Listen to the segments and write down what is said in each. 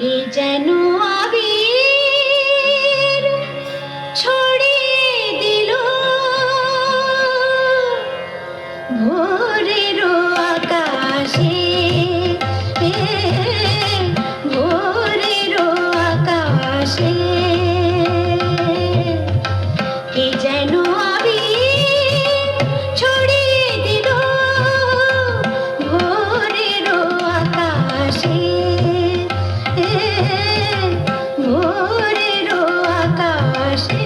কে যেন আবির ছড়িয়ে দিল ভোরের আকাশে, ভোরের আকাশে। কে যেন আবির ছড়িয়ে দিল ভোরের আকাশে, ভোরের আকাশে।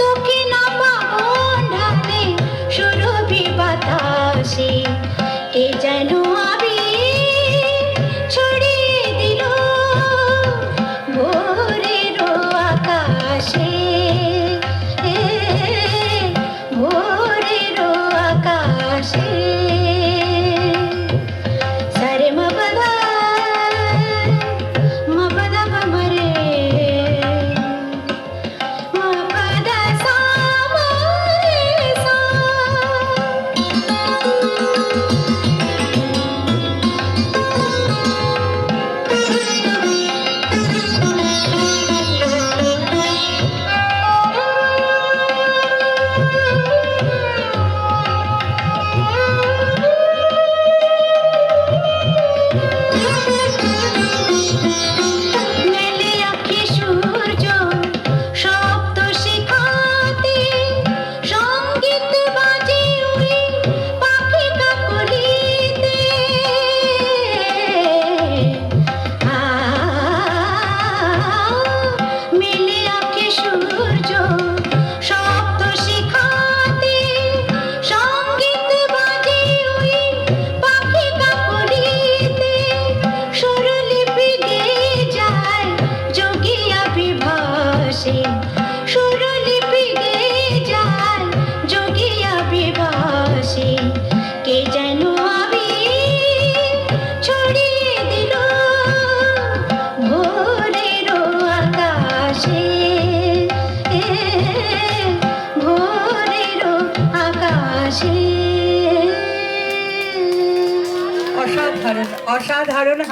দক্ষিণা পাবন ঢালে সুরভি বাতাসে, কে যেন আবির ছড়িয়ে দিল ভোরের আকাশে, ভোরের আকাশে। সারে মবদা মবদা মরে সুরলিপি গেয়ে যায় যোগিয়া বিভাসে, কে যেন আবির ছড়িয়ে দিল ভোরের আকাশে, ভোরের আকাশে। অসাধারণ অসাধারণ।